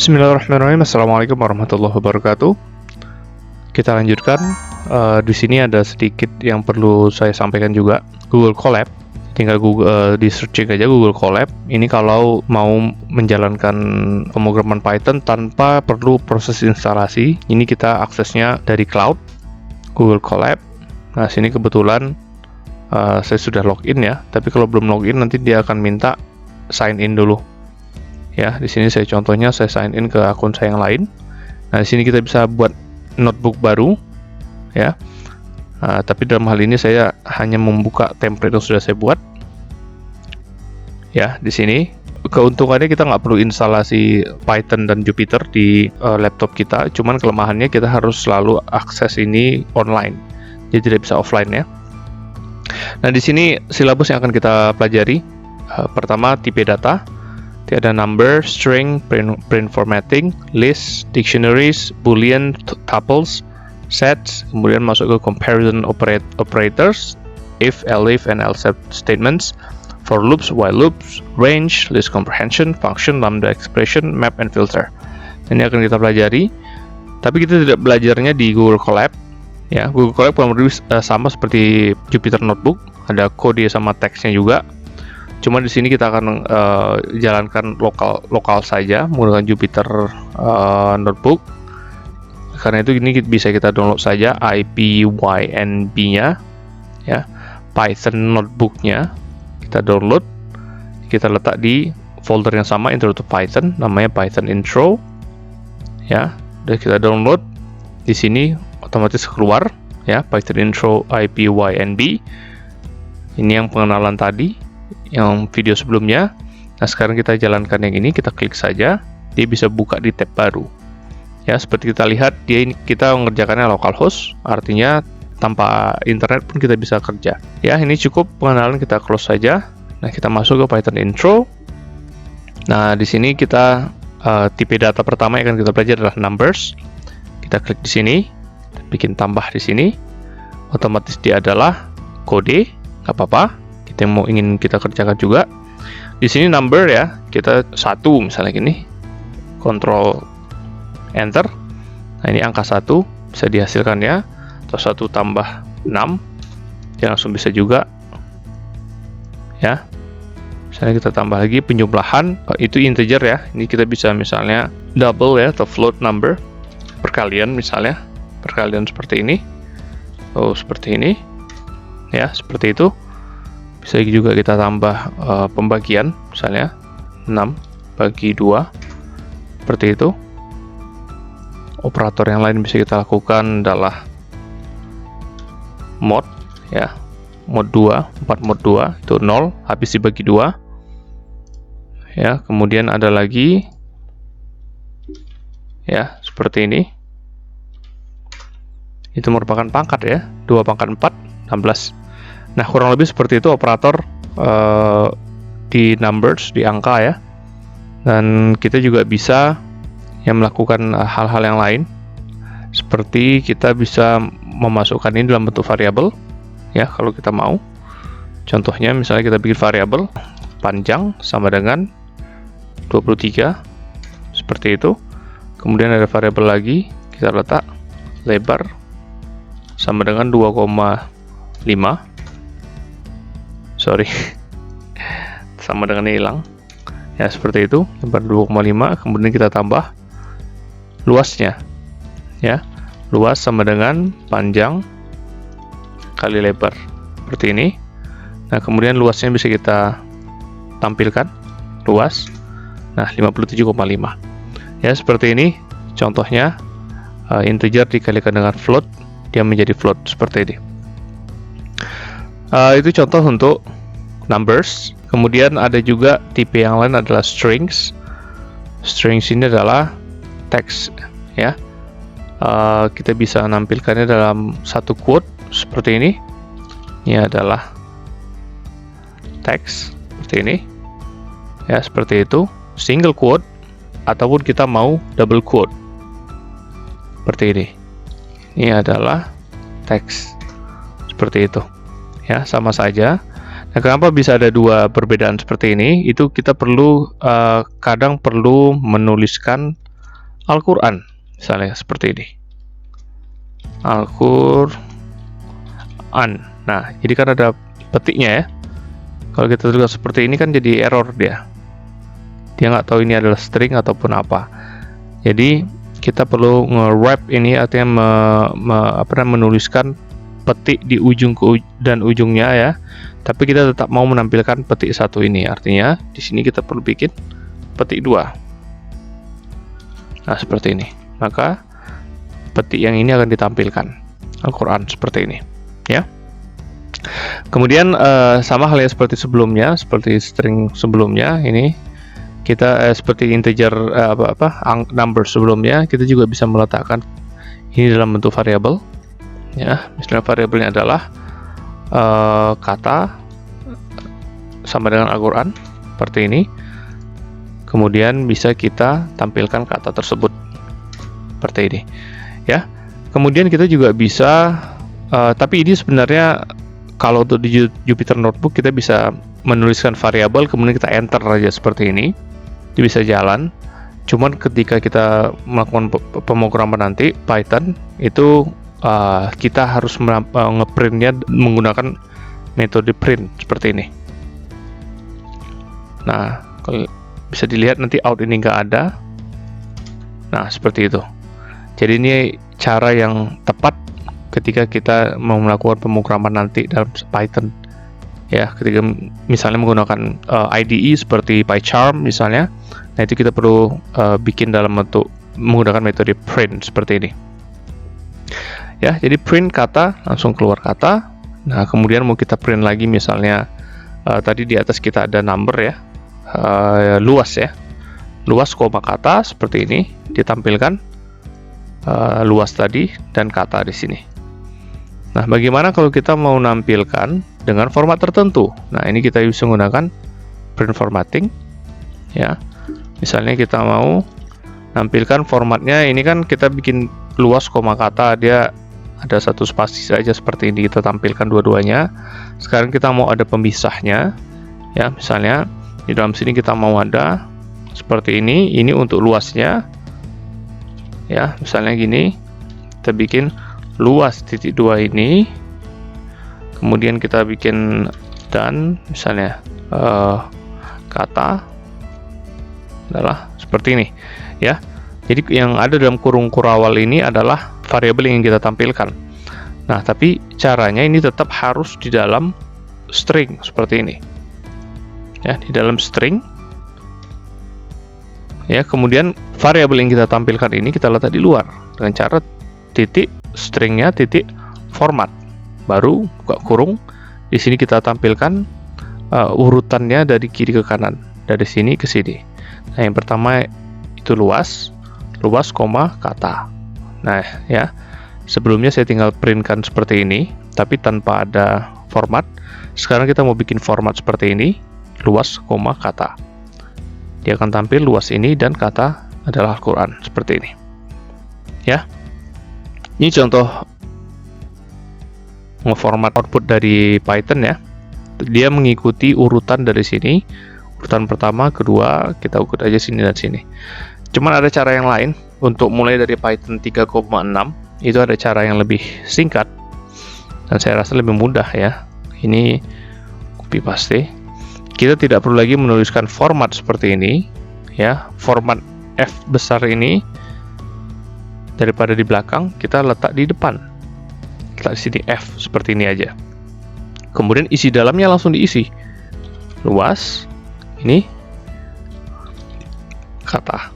Bismillahirrahmanirrahim. Assalamualaikum warahmatullahi wabarakatuh. Kita lanjutkan. Di sini ada sedikit yang perlu saya sampaikan juga. Google Colab. Tinggal di searching aja Google Colab. Ini kalau mau menjalankan pemrograman Python tanpa perlu proses instalasi. Ini kita aksesnya dari cloud Google Colab. Nah, sini kebetulan saya sudah login ya. Tapi kalau belum login nanti dia akan minta sign in dulu. Ya, di sini saya contohnya saya sign in ke akun saya yang lain. Nah, di sini kita bisa buat notebook baru, ya. Tapi dalam hal ini saya hanya membuka template yang sudah saya buat. Ya, di sini keuntungannya kita nggak perlu instalasi Python dan Jupyter di laptop kita. Cuman kelemahannya kita harus selalu akses ini online, jadi tidak bisa offline ya. Nah, di sini silabus yang akan kita pelajari. Pertama, tipe data. Ada number, string, print formatting, list, dictionaries, boolean, tuples, sets, kemudian masuk ke comparison operators, if, elif, and else statements, for loops, while loops, range, list comprehension, function, lambda expression, map, and filter. Ini akan kita pelajari, tapi kita tidak belajarnya di Google Colab. Ya, Google Colab kurang lebih sama seperti Jupyter Notebook, ada kode sama teksnya juga. Cuma di sini kita akan jalankan lokal saja menggunakan Jupyter Notebook. Karena itu ini bisa kita download saja IPYNB-nya, ya, Python Notebook-nya kita download, kita letak di folder yang sama, Intro to Python, namanya Python Intro, ya. Dan kita download, di sini otomatis keluar, ya, Python Intro IPYNB. Ini yang pengenalan tadi, yang video sebelumnya. Nah, sekarang kita jalankan yang ini, kita klik saja, dia bisa buka di tab baru. Ya, seperti kita lihat, kita mengerjakannya localhost, artinya tanpa internet pun kita bisa kerja. Ya, ini cukup pengenalan, kita close saja. Nah, kita masuk ke Python Intro. Nah, di sini kita tipe data pertama yang akan kita pelajari adalah numbers. Kita klik di sini, bikin tambah di sini. Otomatis dia adalah kode, nggak apa-apa. Yang ingin kita kerjakan juga di sini number ya, kita 1 misalnya gini, Ctrl Enter. Nah, ini angka 1 bisa dihasilkan ya, atau 1 tambah 6 ya, langsung bisa juga ya. Misalnya kita tambah lagi penjumlahan, itu integer ya, ini kita bisa misalnya double ya, atau float number, perkalian misalnya, perkalian seperti ini, seperti ini ya, seperti itu. Bisa juga kita tambah pembagian, misalnya 6 bagi 2, seperti itu. Operator yang lain bisa kita lakukan adalah mod, ya, mod 2, 4 mod 2, itu 0, habis dibagi 2. Ya, kemudian ada lagi, ya, seperti ini. Itu merupakan pangkat ya, 2 pangkat 4, 16. Nah, kurang lebih seperti itu operator di numbers, di angka ya. Dan kita juga bisa melakukan hal-hal yang lain, seperti kita bisa memasukkan ini dalam bentuk variabel ya, kalau kita mau. Contohnya misalnya kita bikin variabel panjang sama dengan 23, seperti itu. Kemudian ada variabel lagi, kita letak lebar sama dengan 2,5. Sama dengan hilang ya, seperti itu, lebar 2,5. kemudian kita tambah luasnya ya, luas sama dengan panjang kali lebar, seperti ini. Nah, kemudian luasnya bisa kita tampilkan, luas, nah 57,5 ya, seperti ini contohnya. Integer dikalikan dengan float, dia menjadi float seperti ini. Itu contoh untuk numbers. Kemudian ada juga tipe yang lain adalah strings. Strings ini adalah teks ya. Kita bisa menampilkannya dalam satu quote seperti ini. Ini adalah teks seperti ini ya, seperti itu, single quote, ataupun kita mau double quote seperti ini. Ini adalah teks seperti itu ya, sama saja. Nah, kenapa bisa ada dua perbedaan seperti ini? Itu kita perlu kadang perlu menuliskan Al-Quran, misalnya seperti ini. Al-Quran. Nah, jadi kan ada petiknya ya. Kalau kita tulis seperti ini kan jadi error dia. Dia nggak tahu ini adalah string ataupun apa. Jadi kita perlu nge-wrap ini, artinya menuliskan petik di ujung dan ujungnya ya. Tapi kita tetap mau menampilkan petik satu ini. Artinya di sini kita perlu bikin petik 2. Nah, seperti ini. Maka petik yang ini akan ditampilkan Al-Quran seperti ini ya. Kemudian sama halnya seperti sebelumnya, seperti string sebelumnya, ini kita seperti integer number sebelumnya, kita juga bisa meletakkan ini dalam bentuk variabel ya. Misalnya variabelnya adalah kata sama dengan Al-Quran seperti ini. Kemudian bisa kita tampilkan kata tersebut seperti ini ya. Kemudian kita juga bisa tapi ini sebenarnya kalau untuk di Jupyter Notebook kita bisa menuliskan variabel kemudian kita enter aja seperti ini. Dia bisa jalan. Cuman ketika kita melakukan pemrograman nanti Python itu kita harus ngeprintnya menggunakan metode print seperti ini. Nah, kalau bisa dilihat nanti out ini nggak ada. Nah, seperti itu. Jadi ini cara yang tepat ketika kita mau melakukan pemrograman nanti dalam Python ya. Ketika misalnya menggunakan IDE seperti PyCharm misalnya, nah itu kita perlu bikin dalam bentuk menggunakan metode print seperti ini ya. Jadi print kata, langsung keluar kata. Nah, kemudian mau kita print lagi misalnya tadi di atas kita ada number ya, luas ya, luas koma kata seperti ini ditampilkan, luas tadi dan kata di sini. Nah, bagaimana kalau kita mau nampilkan dengan format tertentu? Nah, ini kita bisa menggunakan print formatting ya. Misalnya kita mau nampilkan formatnya, ini kan kita bikin luas koma kata, dia ada satu spasi saja seperti ini, kita tampilkan dua-duanya. Sekarang kita mau ada pemisahnya ya. Misalnya di dalam sini kita mau ada seperti ini untuk luasnya ya. Misalnya gini, kita bikin luas titik 2 ini, kemudian kita bikin dan misalnya kata adalah seperti ini ya. Jadi yang ada dalam kurung kurawal ini adalah variabel yang kita tampilkan. Nah, tapi caranya ini tetap harus di dalam string seperti ini ya, di dalam string ya. Kemudian variabel yang kita tampilkan ini kita letak di luar dengan cara titik stringnya titik format, baru buka kurung. Di sini kita tampilkan urutannya dari kiri ke kanan, dari sini ke sini. Nah, yang pertama itu luas koma kata. Nah ya, sebelumnya saya tinggal printkan seperti ini tapi tanpa ada format. Sekarang kita mau bikin format seperti ini, luas koma kata. Dia akan tampil luas ini dan kata adalah Al-Quran seperti ini ya. Ini contoh ngeformat output dari Python ya. Dia mengikuti urutan dari sini, urutan pertama, kedua, kita ikut aja sini dan sini. Cuman ada cara yang lain untuk mulai dari Python 3.6. Itu ada cara yang lebih singkat dan saya rasa lebih mudah ya. Ini copy paste. Kita tidak perlu lagi menuliskan format seperti ini ya. Format F besar ini daripada di belakang, kita letak di depan. Letak di sini F seperti ini aja. Kemudian isi dalamnya langsung diisi. Luas ini kata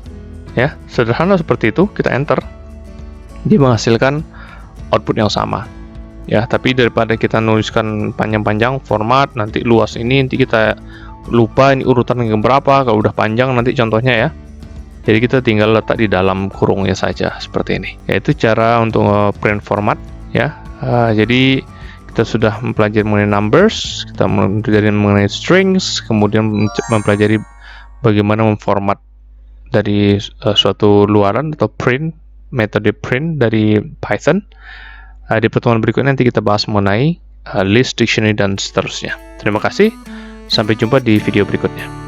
ya. Sederhana seperti itu, kita enter. Dia menghasilkan output yang sama ya. Tapi daripada kita nuliskan panjang-panjang format, nanti luas ini nanti kita lupa ini urutan yang berapa, kalau udah panjang nanti contohnya ya. Jadi kita tinggal letak di dalam kurungnya saja seperti ini. Yaitu cara untuk print format ya. Jadi kita sudah mempelajari mengenai numbers, kita mempelajari mengenai strings, kemudian mempelajari bagaimana memformat dari suatu luaran atau print, metode print dari Python. Di pertemuan berikutnya nanti kita bahas mengenai list, dictionary, dan seterusnya. Terima kasih, sampai jumpa di video berikutnya.